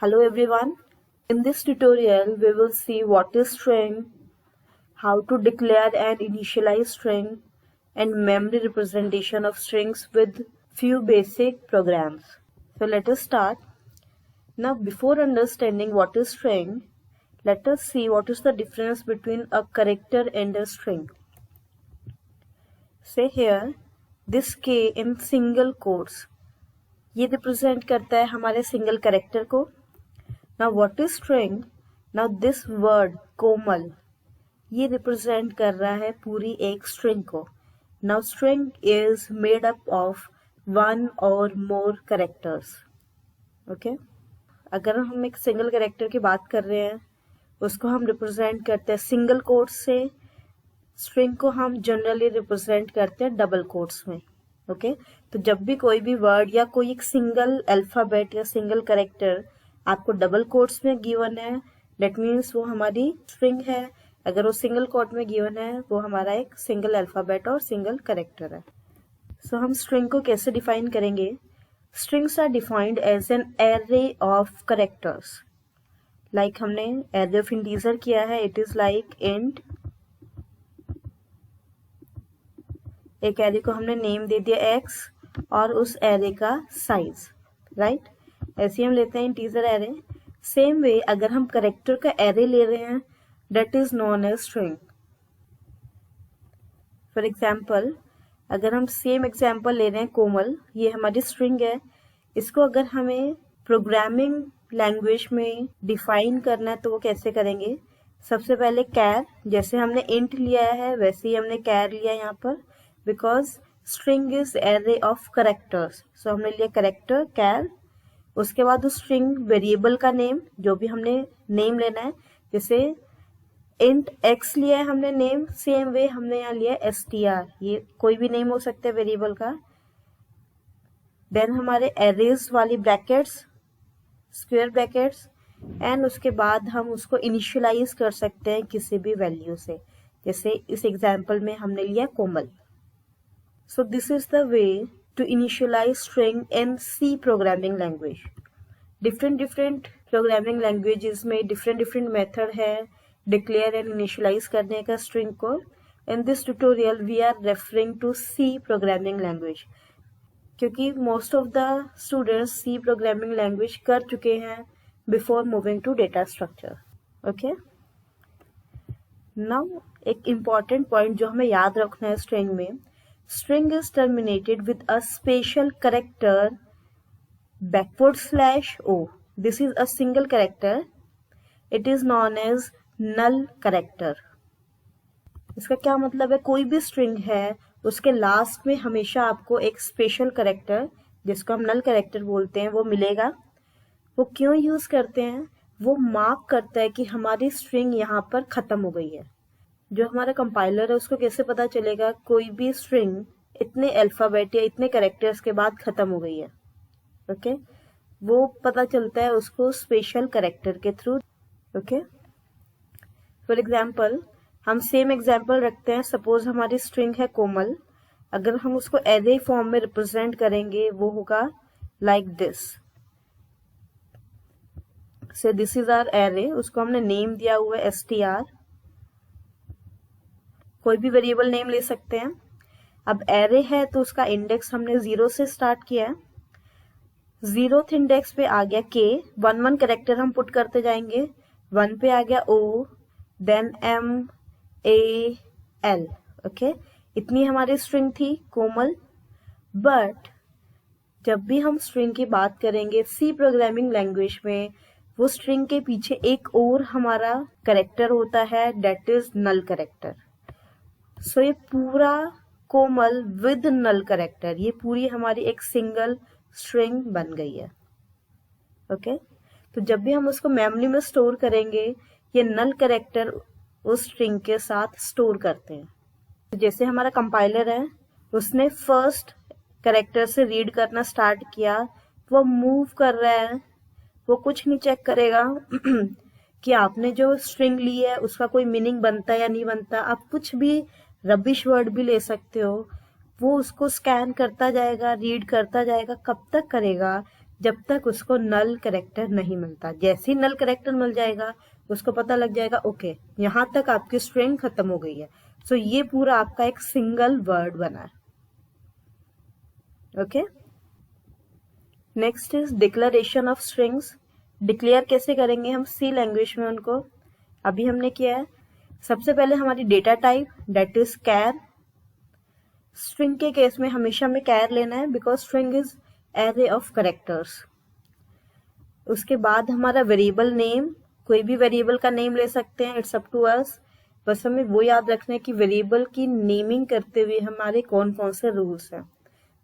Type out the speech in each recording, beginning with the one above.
Hello everyone. In this tutorial, we will see what is string, how to declare and initialize string, and memory representation of strings with few basic programs. So let us start. Now before understanding what is string, let us see what is the difference between a character and a string. Say here, this K in single quotes. ये represent करता है हमारे single character को. Now what is string? Now this word कोमल ये represent कर रहा है पूरी एक स्ट्रिंग को. Now string is made up of one or more characters. Okay? अगर हम एक सिंगल कैरेक्टर की बात कर रहे हैं उसको हम रिप्रेजेंट करते हैं सिंगल कोट्स से. स्ट्रिंग को हम जनरली रिप्रेजेंट करते हैं डबल कोट्स में. ओके तो जब भी कोई भी वर्ड या कोई एक सिंगल अल्फाबेट या सिंगल कैरेक्टर आपको डबल कोट्स में गिवन है, डेट मीन्स वो हमारी स्ट्रिंग है. अगर वो सिंगल कोट में गिवन है वो हमारा एक सिंगल अल्फाबेट और सिंगल कैरेक्टर है. सो हम स्ट्रिंग को कैसे डिफाइन करेंगे? Strings are defined as an array of characters. Like हमने एरे ऑफ इंटीजर किया है. It is like int. एक एरे को हमने नेम दे दिया x और उस एरे का साइज. राइट ऐसे हम लेते हैं इंटीजर एरे. सेम वे अगर हम कैरेक्टर का एरे ले रहे हैं that is known as string. For example अगर हम सेम एग्जाम्पल ले रहे हैं कोमल, ये हमारी स्ट्रिंग है. इसको अगर हमें प्रोग्रामिंग लैंग्वेज में डिफाइन करना है तो वो कैसे करेंगे? सबसे पहले कैर, जैसे हमने इंट लिया है वैसे ही हमने कैर लिया यहाँ पर, because string is array of characters. So हमने लिया करेक्टर कैर. उसके बाद उस स्ट्रिंग वेरिएबल का नेम, जो भी हमने नेम लेना है, जैसे इंट एक्स लिया है हमने नेम, सेम वे हमने यहाँ लिया str. ये कोई भी नेम हो सकता है वेरिएबल का. देन हमारे एरेज वाली ब्रैकेट्स, स्क्वायर ब्रैकेट्स, एंड उसके बाद हम उसको इनिशियलाइज कर सकते हैं किसी भी वैल्यू से. जैसे इस एग्जाम्पल में हमने लिया कोमल. So this is the way to initialize string in C programming language. Different programming languages में different method है declare and initialize करने का string को. In this tutorial we are referring to C programming language क्योंकि most of the students C programming language कर चुके हैं before moving to data structure. Okay? Now एक important point जो हमें याद रखना है string में, string is terminated with a special character /o. This is a single character. It is known as null character. इसका क्या मतलब है? कोई भी string है उसके लास्ट में हमेशा आपको एक स्पेशल कैरेक्टर, जिसको हम नल कैरेक्टर बोलते हैं, वो मिलेगा. वो क्यों यूज करते हैं? वो मार्क करता है कि हमारी स्ट्रिंग यहाँ पर खत्म हो गई है. जो हमारा कंपाइलर है उसको कैसे पता चलेगा कोई भी स्ट्रिंग इतने अल्फाबेट या इतने कैरेक्टर्स के बाद खत्म हो गई है? ओके वो पता चलता है उसको स्पेशल कैरेक्टर के थ्रू. ओके फॉर एग्जाम्पल हम सेम एग्जाम्पल रखते हैं. सपोज हमारी स्ट्रिंग है कोमल. अगर हम उसको एरे फॉर्म में रिप्रेजेंट करेंगे वो होगा लाइक दिस. से दिस इज आवर एरे. उसको हमने नेम दिया हुआ है str. कोई भी वेरिएबल नेम ले सकते हैं. अब एरे है तो उसका इंडेक्स हमने 0 से स्टार्ट किया है. 0th इंडेक्स पे आ गया k. 1 कैरेक्टर हम पुट करते जाएंगे. 1 पे आ गया o, then m a l. Okay इतनी हमारी स्ट्रिंग थी कोमल. बट जब भी हम स्ट्रिंग की बात करेंगे सी प्रोग्रामिंग लैंग्वेज में, वो स्ट्रिंग के पीछे एक और हमारा कैरेक्टर होता है, डेट इज नल कैरेक्टर. सो ये पूरा कोमल विद नल कैरेक्टर, ये पूरी हमारी एक सिंगल स्ट्रिंग बन गई है. ओके तो जब भी हम उसको मेमोरी में स्टोर करेंगे ये नल कैरेक्टर उस स्ट्रिंग के साथ स्टोर करते हैं. जैसे हमारा कंपाइलर है उसने फर्स्ट कैरेक्टर से रीड करना स्टार्ट किया, वो मूव कर रहा है, वो कुछ नहीं चेक करेगा कि आपने जो स्ट्रिंग ली है उसका कोई मीनिंग बनता है या नहीं बनता. आप कुछ भी रबिश वर्ड भी ले सकते हो, वो उसको स्कैन करता जाएगा, रीड करता जाएगा. कब तक करेगा? जब तक उसको नल कैरेक्टर नहीं मिलता। जैसे ही नल कैरेक्टर मिल जाएगा उसको पता लग जाएगा ओके यहाँ तक आपकी स्ट्रिंग खत्म हो गई है। सो ये पूरा आपका एक सिंगल वर्ड बना है। Okay, next is declaration of strings. Declare कैसे करेंगे हम सी लैंग्वेज में उनको, अभी हमने किया है। सबसे पहले हमारी data type that is char. String के केस में हमेशा हमें कैर लेना है because string is array of characters. उसके बाद हमारा वेरिएबल नेम, कोई भी वेरिएबल का नेम ले सकते हैं, इट्स अप टू अस। बस हमें वो याद रखना है कि वेरिएबल की नेमिंग करते हुए हमारे कौन कौन से रूल्स हैं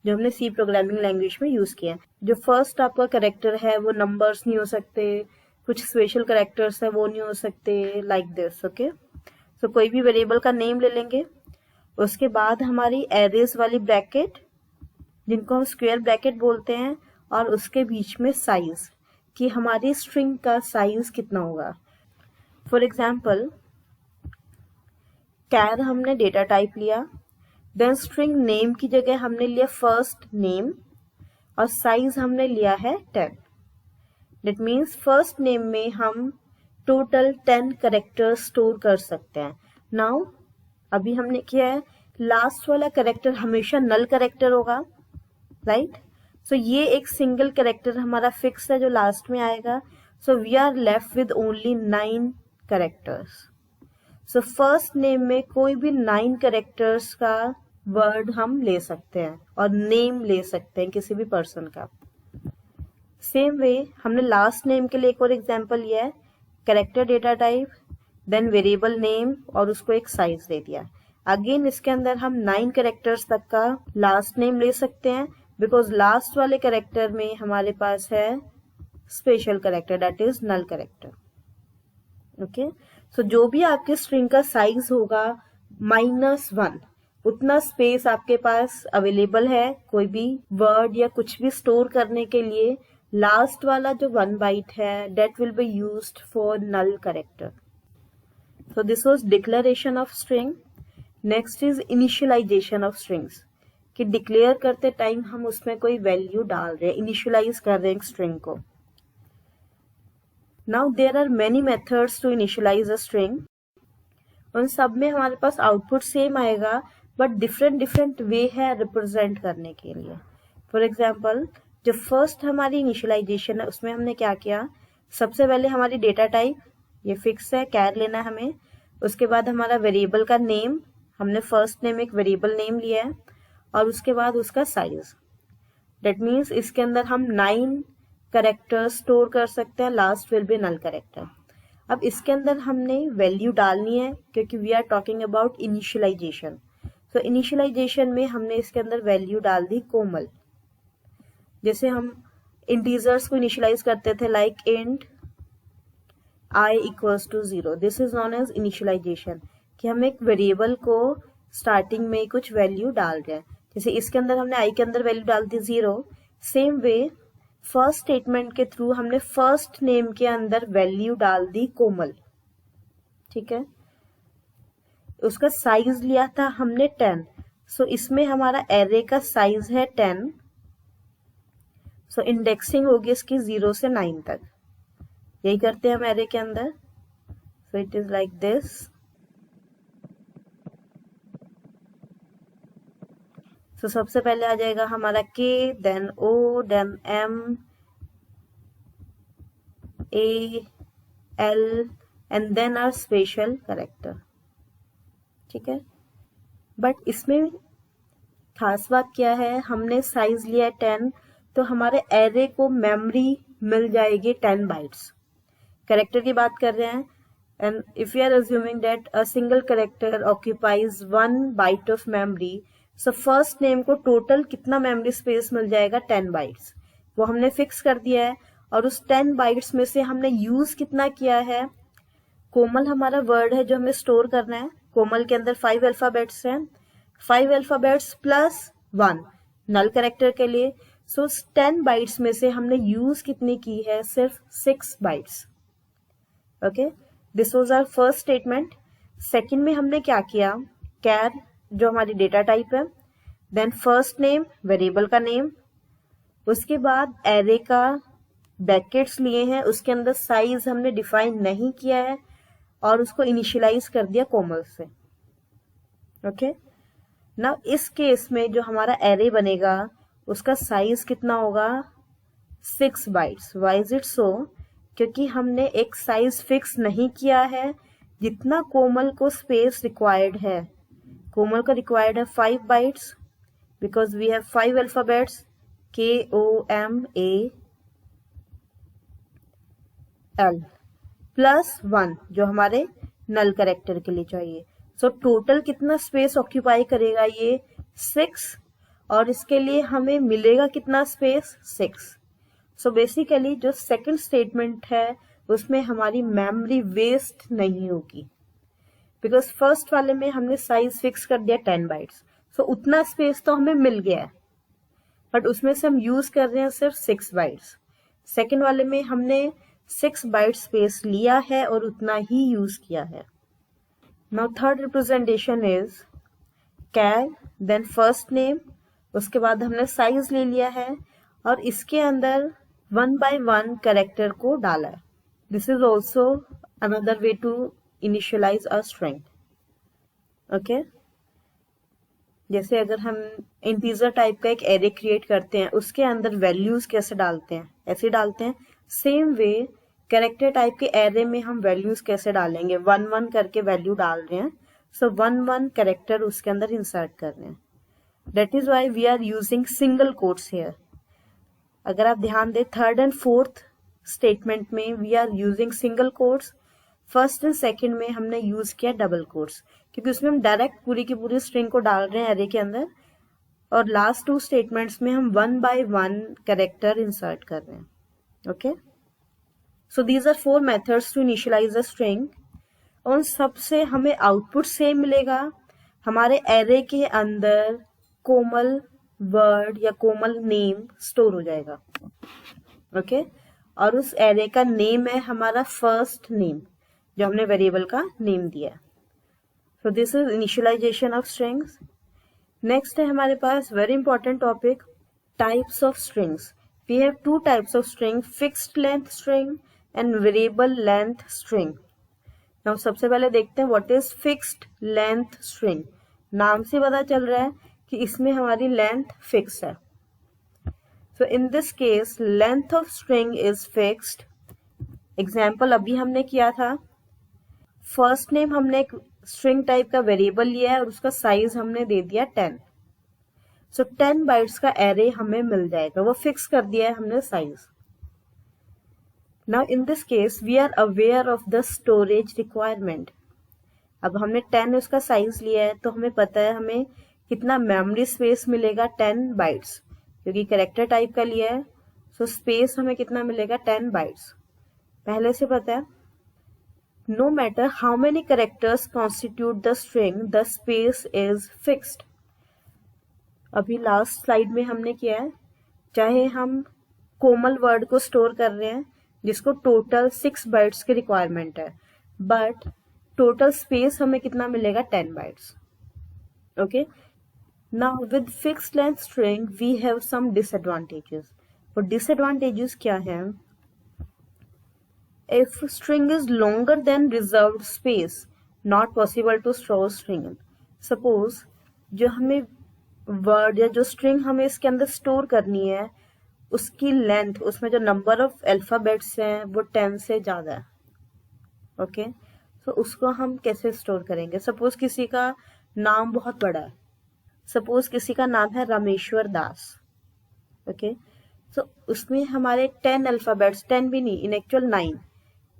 जो हमने सी प्रोग्रामिंग लैंग्वेज में यूज किया है। जो फर्स्ट आपका कैरेक्टर है वो नंबर्स नहीं हो सकते, कुछ स्पेशल कैरेक्टर्स है वो नहीं हो सकते, लाइक दिस। ओके, सो कोई भी वेरिएबल का नेम ले लेंगे। उसके बाद हमारी एरेज वाली ब्रैकेट जिनको हम स्क्वायर ब्रैकेट बोलते हैं, और उसके बीच में साइज कि हमारी स्ट्रिंग का साइज कितना होगा। फॉर एग्जाम्पल कैर हमने डेटा टाइप लिया, देन स्ट्रिंग नेम की जगह हमने लिया फर्स्ट नेम और साइज हमने लिया है 10। दैट मीन्स फर्स्ट नेम में हम टोटल 10 कैरेक्टर्स स्टोर कर सकते हैं। नाउ अभी हमने किया है लास्ट वाला कैरेक्टर हमेशा नल कैरेक्टर होगा, राइट। सो ये एक सिंगल कैरेक्टर हमारा फिक्स है जो लास्ट में आएगा। So we are left with only 9 characters. So first name में कोई भी 9 कैरेक्टर्स का वर्ड हम ले सकते हैं और नेम ले सकते हैं किसी भी पर्सन का। सेम वे हमने लास्ट नेम के लिए एक और एग्जांपल लिया है, character data type then variable name और उसको एक साइज दे दिया। अगेन इसके अंदर हम 9 कैरेक्टर्स तक का लास्ट नेम ले सकते हैं बिकॉज लास्ट वाले कैरेक्टर में हमारे पास है special character that is null character. Okay, so जो भी आपके स्ट्रिंग का साइज होगा -1 उतना स्पेस आपके पास अवेलेबल है कोई भी वर्ड या कुछ भी स्टोर करने के लिए। लास्ट वाला जो 1 बाइट है that will be used for null character. So this was declaration of string. Next is initialization of strings कि डिक्लेयर करते टाइम हम उसमें कोई वैल्यू डाल रहे हैं, इनिशियलाइज कर रहे हैं स्ट्रिंग को। Now there are many methods to initialize a string. उन सब में हमारे पास आउटपुट सेम आएगा बट डिफरेंट वे है रिप्रेजेंट करने के लिए। फॉर एग्जाम्पल जो फर्स्ट हमारी इनिशियलाइजेशन है उसमें हमने क्या किया, सबसे पहले हमारी डेटा टाइप ये फिक्स है, कैर लेना है हमें। उसके बाद हमारा वेरिएबल का नेम, हमने फर्स्ट नेम एक वेरिएबल नेम लिया है और उसके बाद उसका साइज। दैट मीन्स इसके अंदर हम 9 कैरेक्टर स्टोर कर सकते हैं, last will be null character. अब इसके अंदर हमने वैल्यू डालनी है क्योंकि we are talking about initialization. So initialization में हमने इसके अंदर वैल्यू डाल दी कोमल। जैसे हम इंटीजर्स को इनिशियलाइज करते थे like int i equals to 0, this is known as initialization कि हम एक वेरिएबल को स्टार्टिंग में कुछ वैल्यू डाल रहे हैं। जैसे इसके अंदर हमने i के अंदर वैल्यू डाल दी 0। सेम वे फर्स्ट स्टेटमेंट के थ्रू हमने फर्स्ट नेम के अंदर वैल्यू डाल दी कोमल, ठीक है। उसका साइज लिया था हमने 10। सो इसमें हमारा एरे का साइज है 10। सो इंडेक्सिंग होगी इसकी 0 से 9 तक, यही करते हैं हम एरे के अंदर। So it is like this. So सबसे पहले आ जाएगा हमारा K, then O, then M, A, L and then are special character, ठीक है। बट इसमें खास बात क्या है, हमने साइज लिया है 10 तो हमारे एरे को मेमोरी मिल जाएगी 10 बाइट्स। कैरेक्टर की बात कर रहे हैं and if you are assuming that a single character occupies 1 byte of memory, so first name को टोटल कितना मेमोरी स्पेस मिल जाएगा 10 बाइट्स, वो हमने फिक्स कर दिया है। और उस 10 बाइट्स में से हमने यूज कितना किया है, कोमल हमारा वर्ड है जो हमें स्टोर करना है। कोमल के अंदर 5 अल्फाबेट्स हैं, 5 अल्फाबेट्स प्लस 1 नल कैरेक्टर के लिए। सो 10 बाइट्स में से हमने यूज कितनी की है, सिर्फ 6 bytes. Okay, this was our first statement. Second में हमने क्या किया, कैर जो हमारी डेटा टाइप है, देन फर्स्ट नेम वेरिएबल का नेम, उसके बाद एरे का ब्रैकेट्स लिए हैं, उसके अंदर साइज हमने डिफाइन नहीं किया है और उसको इनिशियलाइज कर दिया कोमल से। ओके, ना इस केस में जो हमारा एरे बनेगा उसका साइज कितना होगा, 6 bytes. Why is it so? क्योंकि हमने एक साइज फिक्स नहीं किया है जितना कोमल को स्पेस रिक्वायर्ड है। कोमल को रिक्वायर्ड है 5 bytes because we have 5 alphabets KOMAL plus 1 जो हमारे नल कैरेक्टर के लिए चाहिए। सो टोटल कितना स्पेस ऑक्यूपाई करेगा ये 6, और इसके लिए हमें मिलेगा कितना स्पेस, 6। सो बेसिकली जो सेकंड स्टेटमेंट है उसमें हमारी मेमोरी वेस्ट नहीं होगी बिकॉज फर्स्ट वाले में हमने साइज फिक्स कर दिया 10 बाइट्स। सो उतना स्पेस तो हमें मिल गया है, बट उसमें से हम यूज कर रहे हैं सिर्फ 6 बाइट्स। सेकंड वाले में हमने 6 बाइट स्पेस लिया है और उतना ही यूज किया है। Now third representation is char, then first name, उसके बाद हमने साइज ले लिया है और इसके अंदर 1 by 1 कैरेक्टर को डाला है। This is also another way to initialize a string. Okay, जैसे अगर हम इंटीजर टाइप का एक एरे क्रिएट करते हैं उसके अंदर वैल्यूज कैसे डालते हैं, ऐसे डालते हैं। सेम वे कैरेक्टर टाइप के एरे में हम वैल्यूज कैसे डालेंगे, 1 1 करके वैल्यू डाल रहे हैं। सो 1 1 कैरेक्टर उसके अंदर इंसर्ट कर रहे हैं। That is why we are using single quotes here. अगर आप ध्यान दें थर्ड एंड फोर्थ स्टेटमेंट में we are using single quotes, first and second में हमने यूज किया डबल कोट्स क्योंकि उसमें हम डायरेक्ट पूरी की पूरी स्ट्रिंग को डाल रहे हैं एरे के अंदर, और लास्ट 2 स्टेटमेंट्स में हम 1 by 1 कैरेक्टर इंसर्ट कर रहे हैं। Okay, so these are 4 methods to initialize a string. उन सबसे हमें आउटपुट सेम मिलेगा, हमारे एरे के अंदर कोमल वर्ड या कोमल नेम स्टोर हो जाएगा। ओके, और उस एरे का नेम है हमारा फर्स्ट नेम जो हमने वेरिएबल का नेम दिया है। So this is initialization of strings. Next है हमारे पास very important topic, types of strings. We have 2 types of string, fixed length string and variable length string. Now सबसे पहले देखते हैं what is fixed length string. नाम से पता चल रहा है कि इसमें हमारी लेंथ फिक्स है। So in this case length of string is fixed. Example अभी हमने किया था, फर्स्ट नेम हमने एक स्ट्रिंग टाइप का वेरिएबल लिया है और उसका साइज हमने दे दिया 10। सो 10 बाइट्स का एरे हमें मिल जाएगा, वो फिक्स कर दिया है हमने size. Now in this case we are aware of the storage requirement. अब हमने 10 उसका साइज लिया है तो हमें पता है हमें कितना मेमोरी स्पेस मिलेगा, 10 बाइट्स, क्योंकि कैरेक्टर टाइप का लिया है। सो स्पेस हमें कितना मिलेगा, 10 बाइट्स पहले से पता है। No matter how many characters constitute the string, the space is fixed. अभी लास्ट स्लाइड में हमने किया है, चाहे हम कोमल वर्ड को स्टोर कर रहे हैं जिसको टोटल 6 बाइट्स की रिक्वायरमेंट है, बट टोटल स्पेस हमें कितना मिलेगा, 10 bytes. Okay, now with fixed length string we have some disadvantages. और डिसएडवांटेजेस क्या है? If string is longer than reserved space, not possible to store string in. Suppose जो हमें वर्ड या जो स्ट्रिंग हमें इसके अंदर स्टोर करनी है उसकी लेंथ, उसमें जो नंबर ऑफ अल्फाबेट्स हैं वो 10 से ज्यादा है। ओके, तो उसको हम कैसे स्टोर करेंगे? सपोज किसी का नाम बहुत बड़ा है, सपोज किसी का नाम है रामेश्वर दास। ओके, तो उसमें हमारे 10 अल्फाबेट्स, 10 भी नहीं, इन एक्चुअल 9,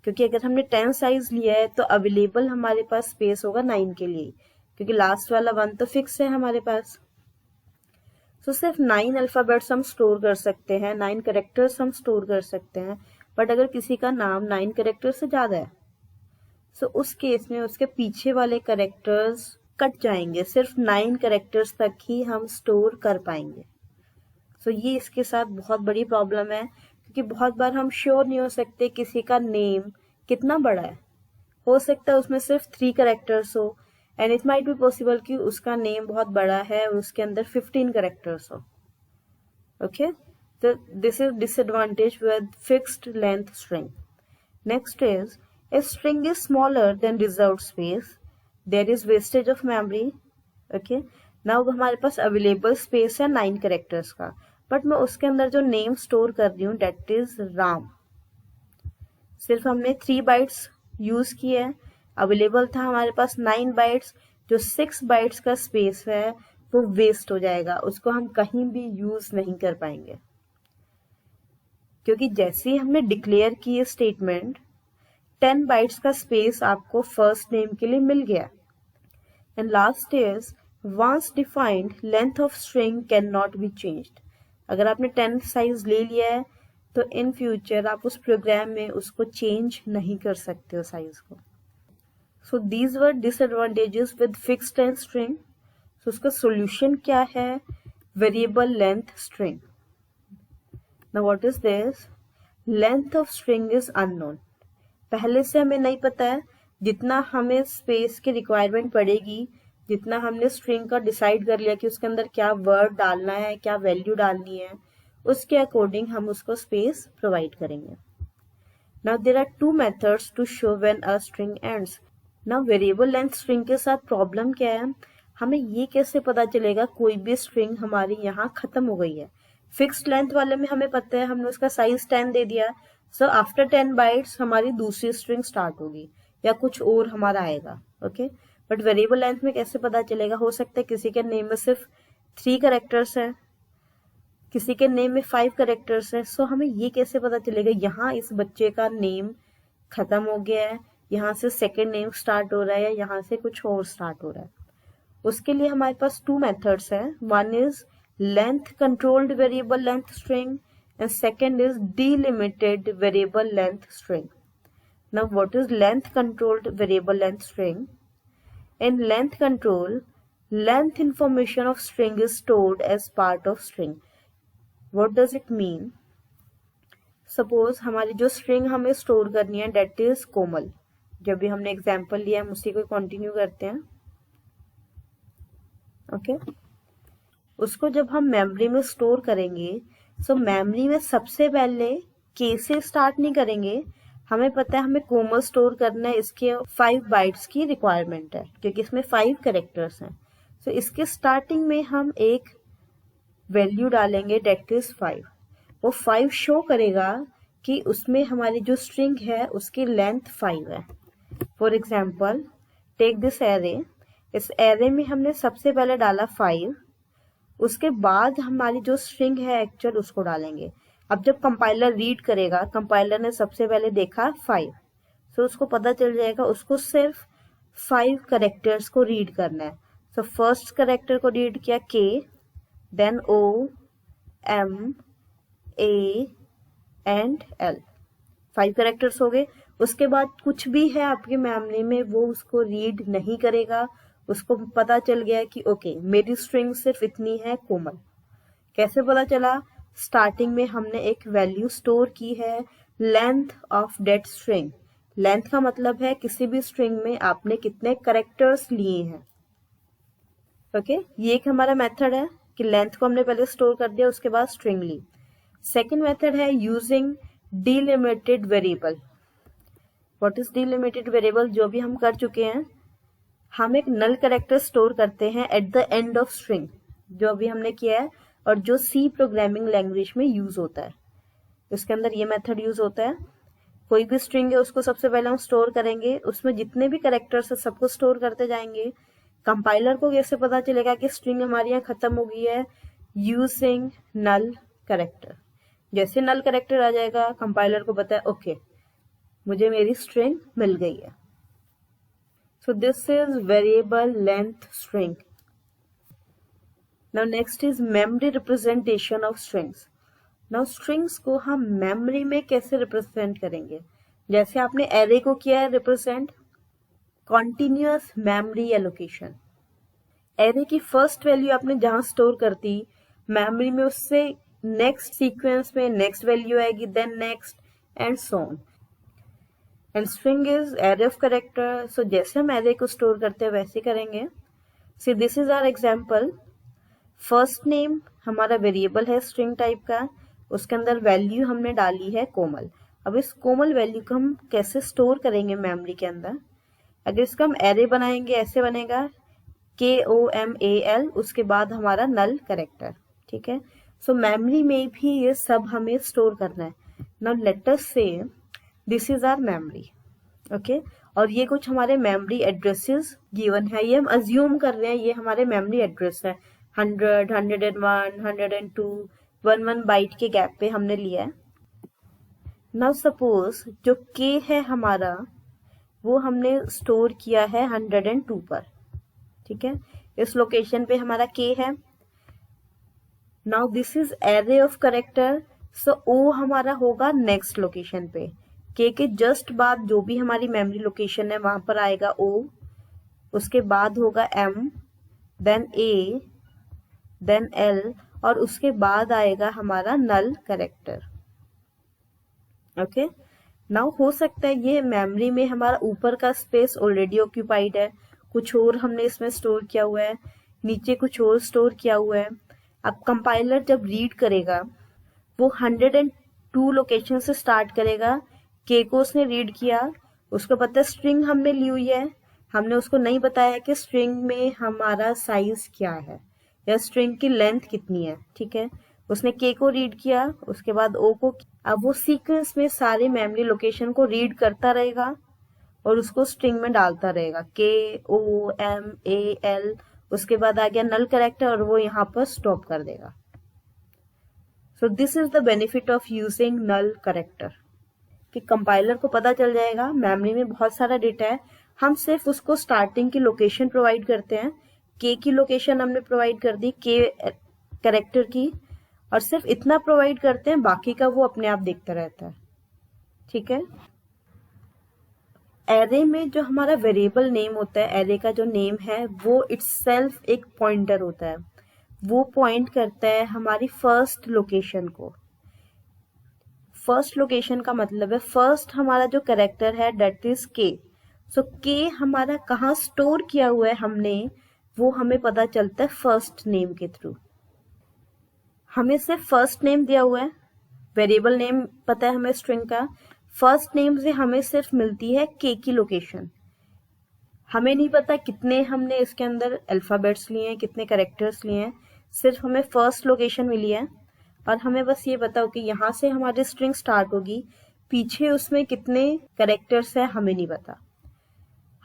क्योंकि अगर हमने 10 साइज लिया है तो अवेलेबल हमारे पास स्पेस होगा 9 के लिए, क्योंकि लास्ट वाला 1 तो फिक्स है हमारे पास। तो सिर्फ 9 अल्फाबेट्स हम स्टोर कर सकते हैं, 9 कैरेक्टर्स हम स्टोर कर सकते हैं। बट अगर किसी का नाम 9 कैरेक्टर से ज्यादा है तो उस केस में उसके पीछे वाले कैरेक्टर्स कट जाएंगे, सिर्फ 9 कैरेक्टर्स तक ही हम स्टोर कर पाएंगे। सो ये इसके साथ बहुत बड़ी प्रॉब्लम है, क्योंकि बहुत बार हम श्योर नहीं हो सकते किसी का नेम कितना बड़ा है। हो सकता है उसमें सिर्फ 3 कैरेक्टर्स हो, and it might be possible कि उसका नेम बहुत बड़ा है और उसके अंदर 15 कैरेक्टर्स हो। Okay, So this is disadvantage with fixed length string. Next is, if string is smaller than reserved space, there is wastage of memory. Okay, now हमारे पास अवेलेबल स्पेस है 9 कैरेक्टर्स का, बट मैं उसके अंदर जो नेम स्टोर कर रही हूँ डेट इज राम. सिर्फ हमने 3 बाइट्स यूज किए हैं, अवेलेबल था हमारे पास 9 बाइट्स. जो 6 बाइट्स का स्पेस है वो वेस्ट हो जाएगा, उसको हम कहीं भी यूज नहीं कर पाएंगे, क्योंकि जैसे ही हमने डिक्लेयर की ये स्टेटमेंट 10 बाइट्स का स्पेस आपको फर्स्ट नेम के लिए मिल गया. And last is, once defined length of string can not be changed. अगर आपने 10 साइज ले लिया है तो इन फ्यूचर आप उस प्रोग्राम में उसको चेंज नहीं कर सकते हो साइज को. So these were disadvantages with fixed length string. So उसका सोल्यूशन क्या है? Variable length string. Now what is this? Length of string is unknown. पहले से हमें नहीं पता है, जितना हमें स्पेस की रिक्वायरमेंट पड़ेगी, जितना हमने स्ट्रिंग का डिसाइड कर लिया कि उसके अंदर क्या वर्ड डालना है, क्या वैल्यू डालनी है, उसके अकॉर्डिंग हम उसको स्पेस प्रोवाइड करेंगे. Now there are 2 methods to show when a string ends. Now variable length string के साथ प्रॉब्लम क्या है? हमें ये कैसे पता चलेगा कोई भी स्ट्रिंग हमारी यहाँ खत्म हो गई है? फिक्स्ड लेंथ वाले में हमें पता है, हमने उसका साइज 10 दे दिया, सो आफ्टर 10 बाइट्स हमारी दूसरी स्ट्रिंग स्टार्ट होगी या कुछ और हमारा आएगा. ओके, बट वेरिएबल लेंथ में कैसे पता चलेगा? हो सकता है किसी के नेम में सिर्फ 3 कैरेक्टर्स है, किसी के नेम में 5 कैरेक्टर्स है. सो हमें ये कैसे पता चलेगा यहाँ इस बच्चे का नेम खत्म हो गया है, यहाँ से सेकेंड नेम स्टार्ट हो रहा है या यहाँ से कुछ और स्टार्ट हो रहा है? उसके लिए हमारे पास 2 मेथड्स है. One is length controlled variable length string and second is delimited variable length string. Now what is length controlled variable length string? In length control, length information of string is stored as part of string. What does it mean? Suppose हमारी जो string हमें store करनी है that is कोमल. जब भी हमने example लिया हम उसी को कंटिन्यू करते हैं. ओके, उसको जब हम मेमोरी में स्टोर करेंगे, सो मेमोरी में सबसे पहले के से स्टार्ट नहीं करेंगे. हमें पता है हमें कोमल स्टोर करना है, इसके 5 बाइट्स की रिक्वायरमेंट है क्योंकि इसमें 5 कैरेक्टर्स हैं. सो इसके स्टार्टिंग में हम एक वैल्यू डालेंगे डेट इज 5. वो 5 शो करेगा कि उसमें हमारी जो स्ट्रिंग है उसकी लेंथ 5 है. For example take this array. इस एरे में हमने सबसे पहले डाला 5, उसके बाद हमारी जो स्ट्रिंग है एक्चुअल उसको डालेंगे. अब जब कंपाइलर रीड करेगा, कंपाइलर ने सबसे पहले देखा 5, सो उसको पता चल जाएगा उसको सिर्फ 5 कैरेक्टर्स को रीड करना है. सो फर्स्ट कैरेक्टर को रीड किया K, then O, M, A and L. 5 characters हो गए. उसके बाद कुछ भी है आपकी मेमोरी में वो उसको रीड नहीं करेगा. उसको पता चल गया कि ओके मेरी स्ट्रिंग सिर्फ इतनी है कोमल. कैसे पता चला? स्टार्टिंग में हमने एक वैल्यू स्टोर की है length of that string. Length का मतलब है किसी भी स्ट्रिंग में आपने कितने कैरेक्टर्स लिए हैं. ओके, ये एक हमारा मेथड है कि लेंथ को हमने पहले स्टोर कर दिया, उसके बाद स्ट्रिंग ली. सेकेंड मेथड है using delimited variable. What is delimited variable? जो भी हम कर चुके हैं, हम एक नल कैरेक्टर स्टोर करते हैं at the end of string, जो अभी हमने किया है और जो सी प्रोग्रामिंग लैंग्वेज में यूज होता है. इसके अंदर ये मेथड यूज होता है. कोई भी स्ट्रिंग है उसको सबसे पहले हम स्टोर करेंगे, उसमें जितने भी कैरेक्टर्स है सबको स्टोर करते जाएंगे. कंपाइलर को कैसे पता चलेगा कि स्ट्रिंग हमारी यहाँ खत्म हो गई है? Using null character. जैसे नल कैरेक्टर आ जाएगा कंपाइलर को पता है ओके मुझे मेरी स्ट्रिंग मिल गई है. So this is variable length string. Now next is memory representation of strings. Now strings को हम memory में कैसे represent करेंगे? जैसे आपने array को किया है represent, continuous memory allocation. array की first value आपने जहाँ store करती, memory में उससे next sequence में next value आएगी, then next and so on. And string is array of character. So जैसे हम एरे को स्टोर करते हैं वैसे करेंगे. See this is our example. First name हमारा वेरिएबल है स्ट्रिंग टाइप का, उसके अंदर वैल्यू हमने डाली है कोमल। अब इस कोमल वैल्यू को हम कैसे स्टोर करेंगे मेमोरी के अंदर? अगर इसका हम एरे बनाएंगे, ऐसे बनेगा KOMAL, उसके बाद हमारा नल कैरेक्टर। ठीक है, सो मेमोरी में भी ये सब हमें स्टोर करना है। Now let us see this is our memory, okay, और ये कुछ हमारे मेमोरी एड्रेसेस गिवन है। ये हम अज्यूम कर रहे हैं ये हमारे मेमोरी एड्रेस है। 100, 101, 102, 1 बाइट के गैप पे हमने लिया है। नाउ सपोज जो K है हमारा, वो हमने स्टोर किया है 102 पर। ठीक है, इस लोकेशन पे हमारा K है। Now this is array of character, so O हमारा होगा नेक्स्ट लोकेशन पे। K के जस्ट बाद जो भी हमारी मेमोरी लोकेशन है वहां पर आएगा O, उसके बाद होगा M, then A, then L, और उसके बाद आएगा हमारा नल कैरेक्टर। ओके, नाउ हो सकता है ये मेमोरी में हमारा ऊपर का स्पेस ऑलरेडी ऑक्यूपाइड है, कुछ और हमने इसमें स्टोर किया हुआ है, नीचे कुछ और स्टोर किया हुआ है। अब कंपाइलर जब रीड करेगा वो 102 लोकेशन से स्टार्ट करेगा। K को उसने रीड किया, उसको पता है स्ट्रिंग हमने ली हुई है, हमने उसको नहीं बताया कि स्ट्रिंग में हमारा साइज क्या है या स्ट्रिंग की लेंथ कितनी है। ठीक है, उसने K को रीड किया, उसके बाद O को। अब वो सीक्वेंस में सारे मेमोरी लोकेशन को रीड करता रहेगा और उसको स्ट्रिंग में डालता रहेगा, KOMAL, उसके बाद आ गया नल कैरेक्टर और वो यहाँ पर स्टॉप कर देगा। So this is the benefit of using null character, कि कंपाइलर को पता चल जाएगा मेमोरी में बहुत सारा डेटा है, हम सिर्फ उसको स्टार्टिंग की लोकेशन प्रोवाइड करते हैं। K की लोकेशन हमने प्रोवाइड कर दी, K कैरेक्टर की, और सिर्फ इतना प्रोवाइड करते हैं, बाकी का वो अपने आप देखता रहता है। ठीक है, एरे में जो हमारा वेरिएबल नेम होता है, एरे का जो नेम है वो इटसेल्फ एक पॉइंटर होता है, वो पॉइंट करता है हमारी फर्स्ट लोकेशन को। फर्स्ट लोकेशन का मतलब है फर्स्ट हमारा जो कैरेक्टर है that is K। So K हमारा कहाँ स्टोर किया हुआ है हमने, वो हमें पता चलता है फर्स्ट नेम के थ्रू। हमें सिर्फ फर्स्ट नेम दिया हुआ है, वेरिएबल नेम पता है हमें स्ट्रिंग का, फर्स्ट नेम से हमें सिर्फ मिलती है K की लोकेशन। हमें नहीं पता कितने हमने इसके अंदर अल्फाबेट्स लिए हैं, कितने कैरेक्टर्स लिए हैं, सिर्फ हमें फर्स्ट लोकेशन मिली है और हमें बस ये बताओ कि यहाँ से हमारी स्ट्रिंग स्टार्ट होगी, पीछे उसमें कितने कैरेक्टर्स है हमें नहीं पता।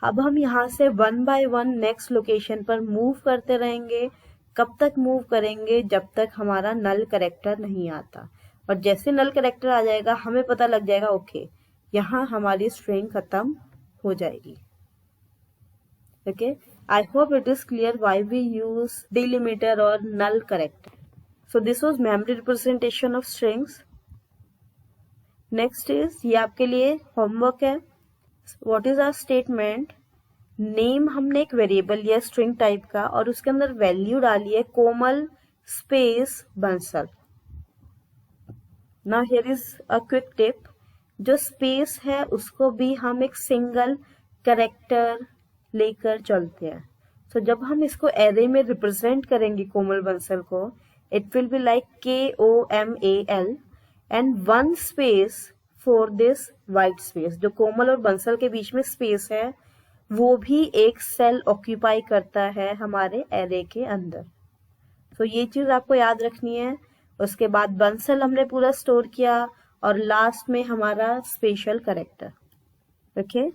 अब हम यहाँ से 1 बाय 1 नेक्स्ट लोकेशन पर मूव करते रहेंगे। कब तक मूव करेंगे? जब तक हमारा नल कैरेक्टर नहीं आता, और जैसे नल कैरेक्टर आ जाएगा हमें पता लग जाएगा ओके यहाँ हमारी स्ट्रिंग खत्म हो जाएगी। Okay, I hope it is clear why we use delimiter और null character. So this was memory representation of strings. Next is, ये आपके लिए होमवर्क है। What is our statement? Name हमने एक वेरिएबल लिया स्ट्रिंग टाइप का और उसके अंदर वैल्यू डाली है Komal space Bansal. Now here is a quick tip, जो स्पेस है उसको भी हम एक सिंगल कैरेक्टर लेकर चलते हैं। सो जब हम इसको एरे में रिप्रेजेंट करेंगे कोमल बंसल को, it will be like KOMAL and 1 space for this white space. जो कोमल और बंसल के बीच में स्पेस है वो भी एक सेल ऑक्यूपाई करता है हमारे एरे के अंदर। सो ये चीज आपको याद रखनी है। उसके बाद बंसल हमने पूरा स्टोर किया और लास्ट में हमारा स्पेशल कैरेक्टर। ओके,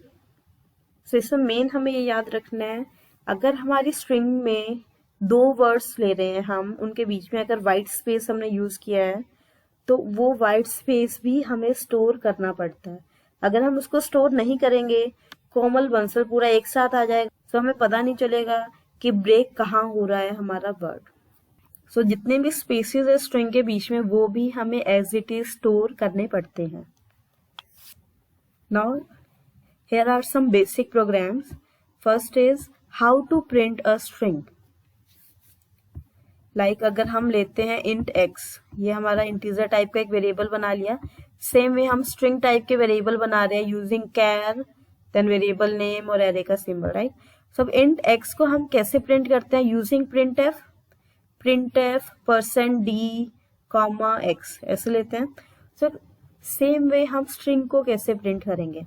सो इसमें मेन हमें ये याद रखना है, अगर हमारी स्ट्रिंग में 2 वर्ड्स ले रहे हैं हम, उनके बीच में अगर वाइट स्पेस हमने यूज किया है तो वो वाइट स्पेस भी हमें स्टोर करना पड़ता है। अगर हम उसको स्टोर नहीं करेंगे, कोमल बंसल पूरा एक साथ आ जाएगा, तो हमें पता नहीं चलेगा कि ब्रेक कहाँ हो रहा है हमारा वर्ड। सो जितने भी स्पेसेस है स्ट्रिंग के बीच में वो भी हमें एज इट इज स्टोर करने पड़ते हैं। Now here are some basic programs. First is how to print a string. Like अगर हम लेते हैं int x, ये हमारा इंटीजर टाइप का एक वेरिएबल बना लिया। सेम वे हम स्ट्रिंग टाइप के वेरिएबल बना रहे हैं using char, then variable name और एरे का सिंबल, राइट। सो अब int x को हम कैसे प्रिंट करते हैं? Using printf %d comma x ऐसे लेते हैं। सो सेम वे हम स्ट्रिंग को कैसे प्रिंट करेंगे,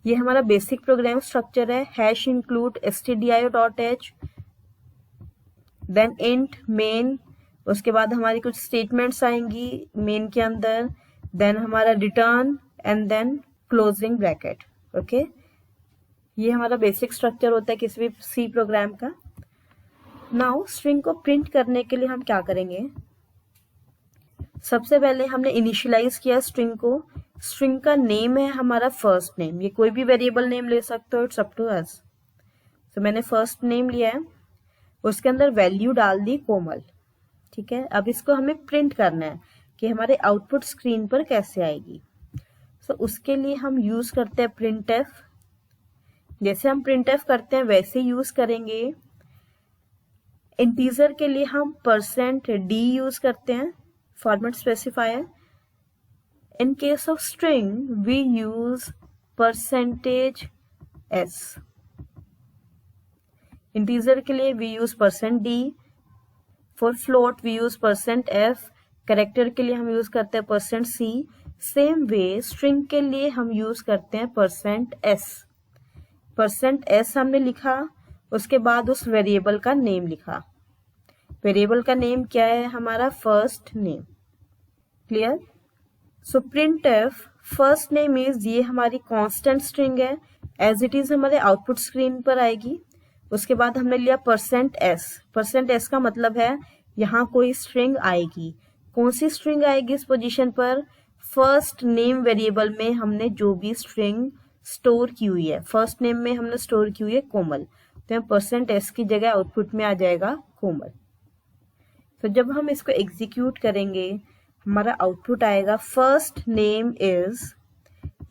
ये हमारा बेसिक प्रोग्राम स्ट्रक्चर है। Hash include stdio.h, then int main, उसके बाद हमारी कुछ स्टेटमेंट्स आएंगी मेन के अंदर, देन हमारा return and then closing bracket. Okay, ये हमारा बेसिक स्ट्रक्चर होता है किसी भी सी प्रोग्राम का। नाउ स्ट्रिंग को प्रिंट करने के लिए हम क्या करेंगे, सबसे पहले हमने इनिशियलाइज किया स्ट्रिंग को। स्ट्रिंग का नेम है हमारा फर्स्ट नेम, ये कोई भी वेरिएबल नेम ले सकते हो, इट्स अप टू अस। तो मैंने फर्स्ट नेम लिया है, उसके अंदर वैल्यू डाल दी कोमल। ठीक है, अब इसको हमें प्रिंट करना है कि हमारे आउटपुट स्क्रीन पर कैसे आएगी। तो उसके लिए हम यूज करते हैं प्रिंटएफ। जैसे हम प्रिंटएफ करते हैं वैसे यूज करेंगे। इंटीजर के लिए हम %d यूज करते हैं, format specifier. In case of string, we use %s. Integer के लिए we use %d. For float we use %f. Character के लिए हम यूज करते हैं %c. Same way string के लिए हम यूज करते हैं %s. %s हमने लिखा, उसके बाद उस वेरिएबल का नेम लिखा। वेरिएबल का नेम क्या है, हमारा first name. Clear? So printf first name is, ये हमारी कांस्टेंट स्ट्रिंग है, एज इट इज हमारे आउटपुट स्क्रीन पर आएगी। उसके बाद हमने लिया %s। %s का मतलब है यहाँ कोई स्ट्रिंग आएगी। कौन सी स्ट्रिंग आएगी इस पोजीशन पर, फर्स्ट नेम वेरिएबल में हमने जो भी स्ट्रिंग स्टोर की हुई है, फर्स्ट नेम में हमने स्टोर की हुई है कोमल, तो %s की जगह आउटपुट में आ जाएगा कोमल। तो जब हम इसको एग्जीक्यूट करेंगे हमारा आउटपुट आएगा फर्स्ट नेम इज,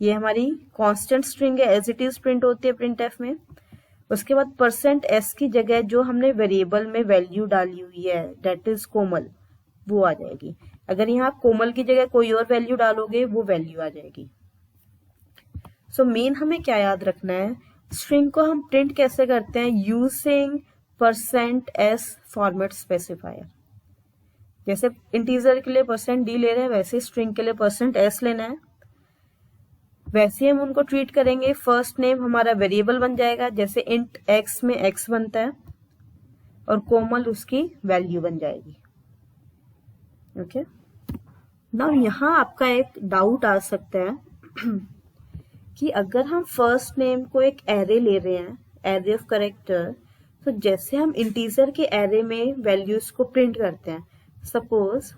ये हमारी कांस्टेंट स्ट्रिंग है, एज इट इज प्रिंट होती है प्रिंटएफ में। उसके बाद %s की जगह जो हमने वेरिएबल में वैल्यू डाली हुई है दैट इज कोमल, वो आ जाएगी। अगर यहाँ कोमल की जगह कोई और वैल्यू डालोगे वो वैल्यू आ जाएगी। सो मेन हमें क्या याद रखना है, स्ट्रिंग को हम प्रिंट कैसे करते हैं, यूजिंग %s फॉर्मेट स्पेसिफायर। जैसे इंटीजर के लिए %d ले रहे हैं, वैसे स्ट्रिंग के लिए %s लेना है। वैसे हम उनको ट्रीट करेंगे। फर्स्ट नेम हमारा वेरिएबल बन जाएगा, जैसे इंट x में x बनता है, और कोमल उसकी वैल्यू बन जाएगी। ओके, नाउ यहाँ आपका एक डाउट आ सकता है कि अगर हम फर्स्ट नेम को एक एरे ले रहे हैं, एरे ऑफ कैरेक्टर, तो जैसे हम इंटीजर के एरे में वैल्यूज को प्रिंट करते हैं, सपोज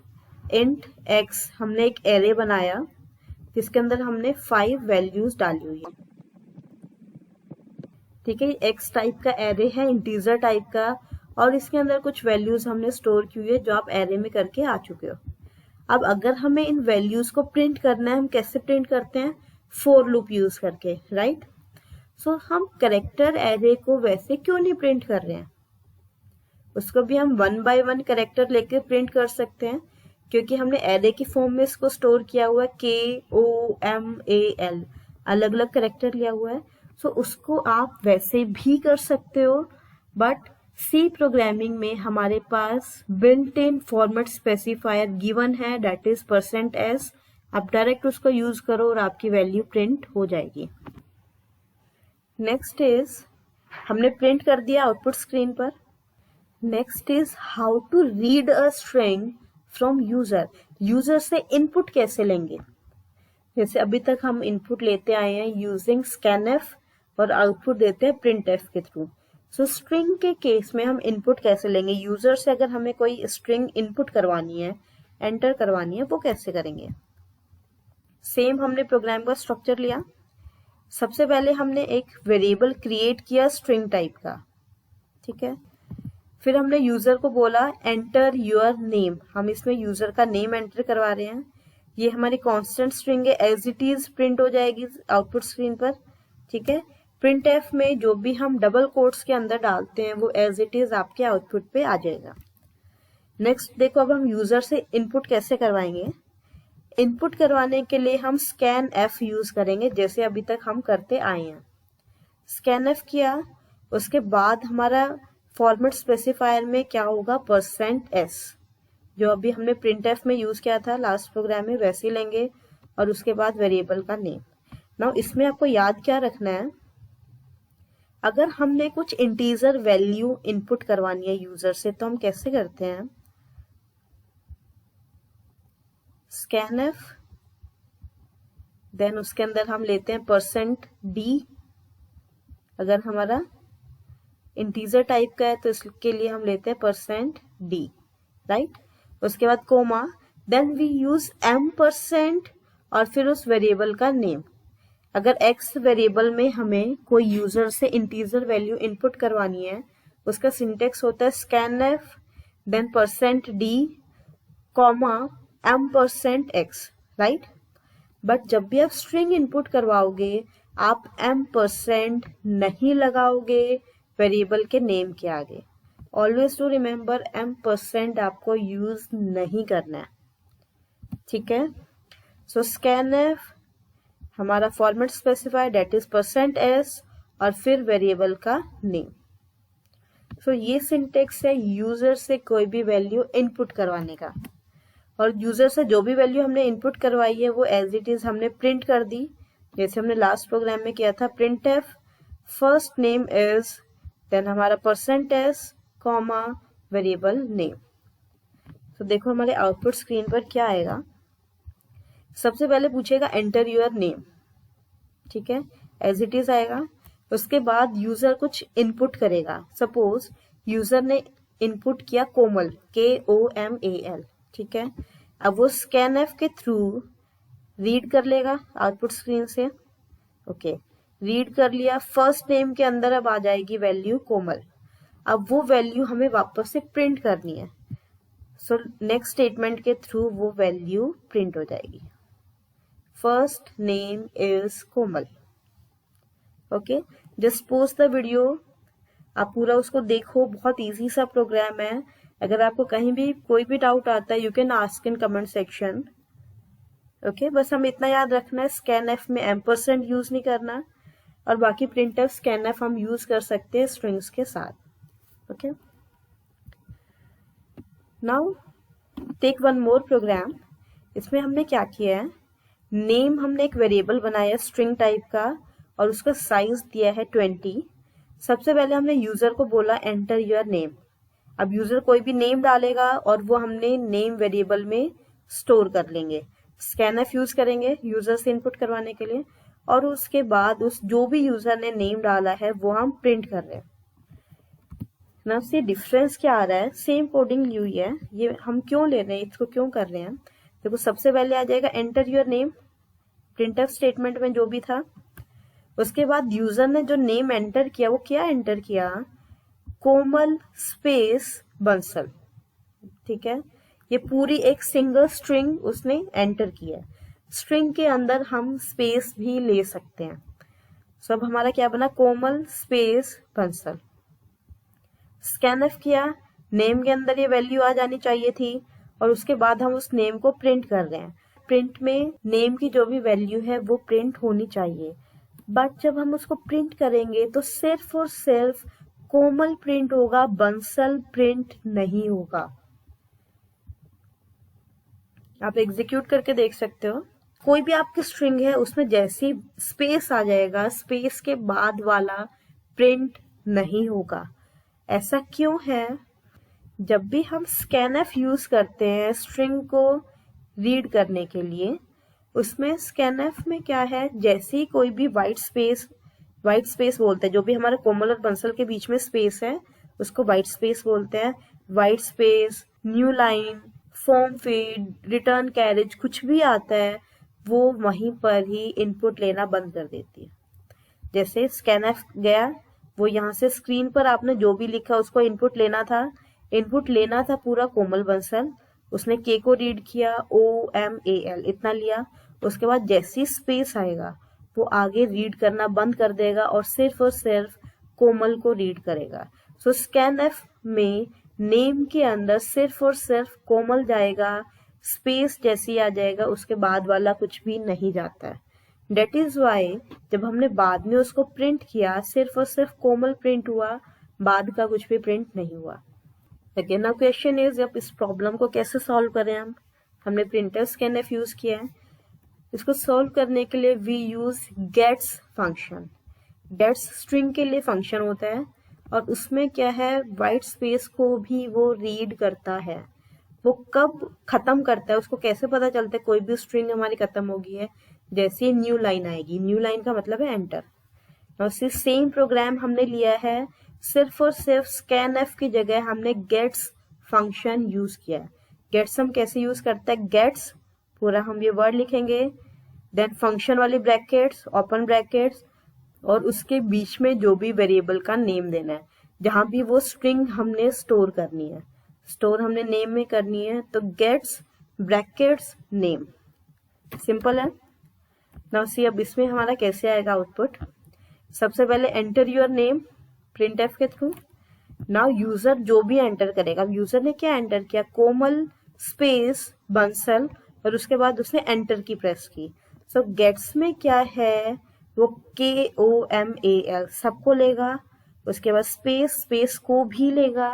इंट x हमने एक एरे बनाया जिसके अंदर हमने 5 वैल्यूज डाली हुई है। ठीक है, x टाइप का एरे है, इंटीजर टाइप का, और इसके अंदर कुछ वैल्यूज हमने स्टोर की हुई है जो आप एरे में करके आ चुके हो। अब अगर हमें इन वैल्यूज को प्रिंट करना है, हम कैसे प्रिंट करते हैं, फॉर लूप यूज करके, राइट। सो हम कैरेक्टर एरे को वैसे क्यों नहीं प्रिंट कर रहे हैं, उसको भी हम 1 by 1 कैरेक्टर लेके प्रिंट कर सकते हैं, क्योंकि हमने एरे की फॉर्म में इसको स्टोर किया हुआ है, KOMAL, अलग अलग कैरेक्टर लिया हुआ है। सो उसको आप वैसे भी कर सकते हो, बट सी प्रोग्रामिंग में हमारे पास built in format specifier given है, दैट इज %s। आप डायरेक्ट उसको यूज करो और आपकी वैल्यू प्रिंट हो जाएगी। नेक्स्ट इज, हमने प्रिंट कर दिया आउटपुट स्क्रीन पर। Next is how to read a string from user. User से इनपुट कैसे लेंगे, जैसे अभी तक हम इनपुट लेते आए हैं यूजिंग scanf और आउटपुट देते हैं printf के थ्रू। सो स्ट्रिंग के केस में हम इनपुट कैसे लेंगे, यूजर से अगर हमें कोई स्ट्रिंग इनपुट करवानी है, एंटर करवानी है, वो कैसे करेंगे। सेम हमने प्रोग्राम का स्ट्रक्चर लिया। सबसे पहले हमने एक वेरिएबल क्रिएट किया स्ट्रिंग टाइप का, ठीक है। फिर हमने यूजर को बोला एंटर योर नेम, हम इसमें यूजर का नेम एंटर करवा रहे हैं। ये हमारी कांस्टेंट स्ट्रिंग है, एज इट इज प्रिंट हो जाएगी आउटपुट स्क्रीन पर, ठीक है। प्रिंटएफ में जो भी हम डबल कोट्स के अंदर डालते हैं वो एज इट इज आपके आउटपुट पे आ जाएगा। नेक्स्ट देखो, अब हम यूजर से इनपुट कैसे करवाएंगे। इनपुट करवाने के लिए हम scanf यूज करेंगे, जैसे अभी तक हम करते आए हैं। scanf किया, उसके बाद हमारा फॉर्मेट स्पेसिफायर में क्या होगा, %s। जो अभी हमने printf में यूज किया था लास्ट प्रोग्राम में, वैसे ही लेंगे और उसके बाद वेरिएबल का नेम। नाउ इसमें आपको याद क्या रखना है, अगर हमने कुछ इंटीजर वैल्यू इनपुट करवानी है यूजर से तो हम कैसे करते हैं, scanf, देन उसके अंदर हम लेते हैं %d, अगर हमारा इंटीजर टाइप का है तो इसके लिए हम लेते हैं %d, राइट। उसके बाद comma, then we use m% और फिर उस वेरिएबल का नेम। अगर x वेरिएबल में हमें कोई यूजर से इंटीजर वैल्यू इनपुट करवानी है, उसका सिंटेक्स होता है scanf, देन %d, comma m%x, right. But जब भी आप स्ट्रिंग इनपुट करवाओगे आप m% नहीं लगाओगे वेरिएबल के नेम के आगे। ऑलवेज टू रिमेम्बर m% आपको यूज नहीं करना है, ठीक है। सो scanf, हमारा format specify that is %s और फिर वेरिएबल का नेम। सो ये सिंटेक्स है यूजर से कोई भी वैल्यू इनपुट करवाने का, और यूजर से जो भी वैल्यू हमने इनपुट करवाई है वो एज इट इज हमने प्रिंट कर दी, जैसे हमने लास्ट प्रोग्राम में किया था। printf first name is, then हमारा %s, कॉमा वेरिएबल नेम। तो देखो हमारे आउटपुट स्क्रीन पर क्या आएगा। सबसे पहले पूछेगा एंटर योर नेम, ठीक है, एज इट इज आएगा। उसके बाद यूजर कुछ इनपुट करेगा, सपोज यूजर ने इनपुट किया कोमल, KOMAL, ठीक है। अब वो scanf के थ्रू रीड कर लेगा आउटपुट स्क्रीन से, ओके, रीड कर लिया। फर्स्ट नेम के अंदर अब आ जाएगी वैल्यू कोमल, अब वो वैल्यू हमें वापस से प्रिंट करनी है। सो नेक्स्ट स्टेटमेंट के थ्रू वो वैल्यू प्रिंट हो जाएगी, first name is Komal, okay. Just pause the video, आप पूरा उसको देखो, बहुत इजी सा प्रोग्राम है। अगर आपको कहीं भी कोई भी डाउट आता है you can ask in comment section, okay. बस हमें इतना याद रखना है scanf में m% यूज नहीं करना, और बाकी printf scanf हम यूज कर सकते हैं स्ट्रिंग्स के साथ, okay. Now take one more program. इसमें हमने क्या किया है, नेम हमने एक वेरिएबल बनाया स्ट्रिंग टाइप का और उसका साइज दिया है 20। सबसे पहले हमने यूजर को बोला एंटर योर नेम। अब यूजर कोई भी नेम डालेगा और वो हमने नेम वेरिएबल में स्टोर कर लेंगे। scanf यूज करेंगे यूजर से इनपुट करवाने के लिए, और उसके बाद उस जो भी यूजर ने नेम डाला है वो हम प्रिंट कर रहे हैं ना। से डिफरेंस क्या आ रहा है, सेम कोडिंग ली हुई है, ये हम क्यों ले रहे हैं, इसको क्यों कर रहे हैं। देखो सबसे पहले आ जाएगा enter your name, printf statement में जो भी था। उसके बाद यूजर ने जो नेम एंटर किया वो क्या एंटर किया, कोमल स्पेस बंसल, ठीक है। ये पूरी एक सिंगल स्ट्रिंग उसने एंटर किया है। स्ट्रिंग के अंदर हम स्पेस भी ले सकते हैं। सो अब हमारा क्या बना, कोमल स्पेस बंसल। scanf किया, नेम के अंदर ये वैल्यू आ जानी चाहिए थी, और उसके बाद हम उस नेम को प्रिंट कर रहे हैं। प्रिंट में नेम की जो भी वैल्यू है वो प्रिंट होनी चाहिए, बट जब हम उसको प्रिंट करेंगे तो सिर्फ और सिर्फ कोमल प्रिंट होगा, बंसल प्रिंट नहीं होगा। आप एग्जीक्यूट करके देख सकते हो, कोई भी आपकी स्ट्रिंग है उसमें जैसे स्पेस आ जाएगा, स्पेस के बाद वाला प्रिंट नहीं होगा। ऐसा क्यों है, जब भी हम scanf यूज करते हैं स्ट्रिंग को रीड करने के लिए, उसमें scanf में क्या है, जैसे ही कोई भी व्हाइट स्पेस बोलते हैं, जो भी हमारे कोमल और बंसल के बीच में स्पेस है उसको व्हाइट स्पेस बोलते हैं। White space, new line, form feed, return carriage, कुछ भी आता है वो वहीं पर ही इनपुट लेना बंद कर देती है। जैसे scanf गया, वो यहाँ से स्क्रीन पर आपने जो भी लिखा उसको इनपुट लेना था पूरा कोमल बंसल, उसने के को रीड किया, OMAL इतना लिया। उसके बाद जैसी स्पेस आएगा वो आगे रीड करना बंद कर देगा और सिर्फ कोमल को रीड करेगा। सो scanf में नेम के अंदर सिर्फ और सिर्फ कोमल जाएगा, स्पेस जैसी आ जाएगा, उसके बाद वाला कुछ भी नहीं जाता है। डेट इज वाई जब हमने बाद में उसको प्रिंट किया सिर्फ और सिर्फ कोमल प्रिंट हुआ, बाद का कुछ भी प्रिंट नहीं हुआ। अगेन नाउ क्वेश्चन इज, अब इस प्रॉब्लम को कैसे सॉल्व करें हम। हमने प्रिंटफ स्कैनफ यूज किया है। इसको सॉल्व करने के लिए we use gets function. Gets string के लिए फंक्शन होता है और उसमें क्या है, वाइट स्पेस को भी वो रीड करता है। वो कब खत्म करता है, उसको कैसे पता चलता है कोई भी स्ट्रिंग हमारी खत्म हो गई है, जैसे न्यू लाइन आएगी। न्यू लाइन का मतलब है एंटर। और सेम प्रोग्राम हमने लिया है, सिर्फ और सिर्फ स्कैनफ की जगह हमने गेट्स फंक्शन यूज किया है। गेट्स हम कैसे यूज करते हैं, गेट्स पूरा हम ये वर्ड लिखेंगे, देन फंक्शन वाली ब्रैकेट्स, ओपन ब्रैकेट्स, और उसके बीच में जो भी वेरिएबल का नेम देना है, जहां भी वो स्ट्रिंग हमने स्टोर करनी है, स्टोर हमने नेम में करनी है, तो गेट्स ब्रैकेट्स नेम। सिंपल है। नाउ सी, अब इसमें हमारा कैसे आएगा आउटपुट। सबसे पहले एंटर योर नेम प्रिंटफ के थ्रू। नाउ यूजर जो भी एंटर करेगा, अब यूजर ने क्या एंटर किया, कोमल स्पेस बंसल, और उसके बाद उसने एंटर की प्रेस की। सो गेट्स में क्या है, वो KOMAL सबको लेगा, उसके बाद स्पेस, स्पेस को भी लेगा,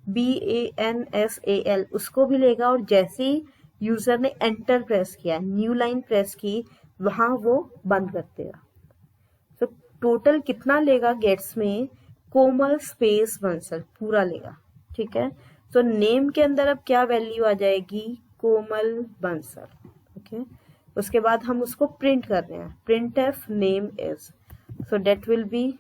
BANSAL उसको भी लेगा, और जैसे ही यूजर ने एंटर प्रेस किया, न्यू लाइन प्रेस की, वहां वो बंद कर देगा। तो टोटल कितना लेगा गेट्स में, कोमल स्पेस बंसल पूरा लेगा। ठीक है, तो नेम के अंदर अब क्या वैल्यू आ जाएगी, कोमल बंसल। ओके, उसके बाद हम उसको प्रिंट कर रहे हैं, printf name is, so that will be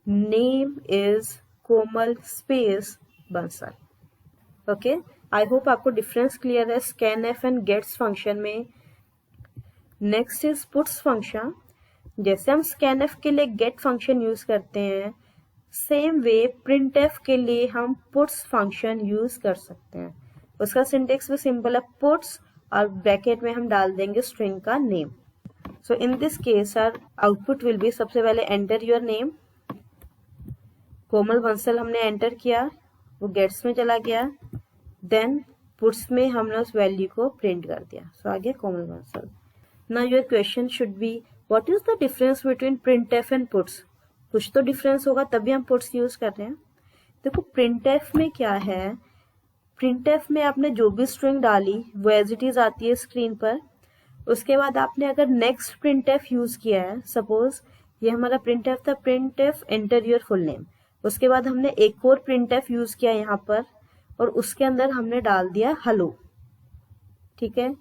name is Komal space Bansal. Okay, I hope आपको डिफरेंस क्लियर है स्कैनफ एंड गेट्स फंक्शन में। Next is puts function. जैसे हम स्कैनफ के लिए गेट फंक्शन यूज करते हैं, सेम वे प्रिंटफ के लिए हम पुट्स फंक्शन यूज कर सकते हैं। उसका सिंटेक्स भी सिंपल है, पुट्स और ब्रैकेट में हम डाल देंगे स्ट्रिंग का name. So in this case our output will be, सबसे पहले enter your name, Komal Bansal हमने एंटर किया, वो गेट्स में चला गया, देन पुट्स में हमने उस वैल्यू को प्रिंट कर दिया, सो आ गया Komal Bansal. Now your question should be, what is the difference between printf and puts. कुछ तो डिफरेंस होगा तभी हम पुट्स यूज कर रहे हैं। देखो प्रिंटफ में क्या है, प्रिंटफ में आपने जो भी स्ट्रिंग डाली वो एज इट इज आती है स्क्रीन पर। उसके बाद आपने अगर नेक्स्ट प्रिंटफ यूज किया है, सपोज ये हमारा प्रिंटफ था, printf enter your full name, उसके बाद हमने एक और प्रिंटफ यूज किया यहाँ पर, और उसके अंदर हमने डाल दिया हेलो। ठीक है,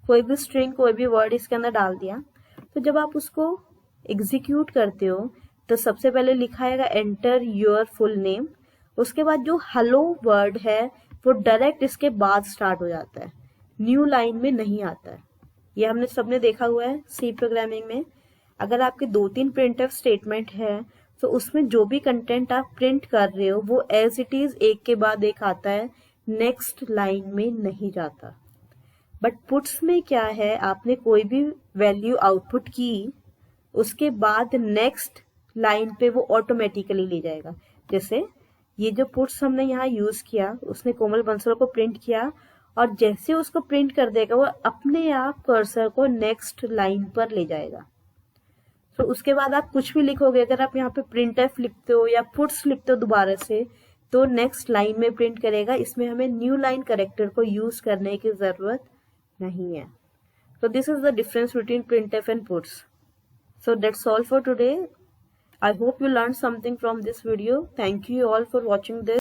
कोई भी स्ट्रिंग, कोई भी वर्ड इसके अंदर डाल दिया। तो जब आप उसको एग्जीक्यूट करते हो तो सबसे पहले लिखा आएगा एंटर योर फुल नेम, उसके बाद जो हेलो वर्ड है वो डायरेक्ट इसके बाद स्टार्ट हो जाता है, न्यू लाइन में नहीं आता है। ये हमने सबने देखा हुआ है सी प्रोग्रामिंग में। अगर आपके 2-3 प्रिंटफ स्टेटमेंट है तो उसमें जो भी कंटेंट आप प्रिंट कर रहे हो वो एज इट इज एक के बाद एक आता है, नेक्स्ट लाइन में नहीं जाता। बट पुट्स में क्या है, आपने कोई भी वैल्यू आउटपुट की, उसके बाद नेक्स्ट लाइन पे वो ऑटोमेटिकली ले जाएगा। जैसे ये जो पुट्स हमने यहाँ यूज किया, उसने कोमल बंसल को प्रिंट किया, और जैसे उसको प्रिंट कर देगा वो अपने आप कर्सर को नेक्स्ट लाइन पर ले जाएगा। तो उसके बाद आप कुछ भी लिखोगे, अगर आप यहाँ पे प्रिंटफ लिखते हो या पुट्स लिखते हो दोबारा से, तो नेक्स्ट लाइन में प्रिंट करेगा। इसमें हमें न्यू लाइन कैरेक्टर को यूज करने की जरूरत नहीं है। So this is the difference between printf and puts. So that's all for today. I hope you learned something from this video. Thank you all for watching this.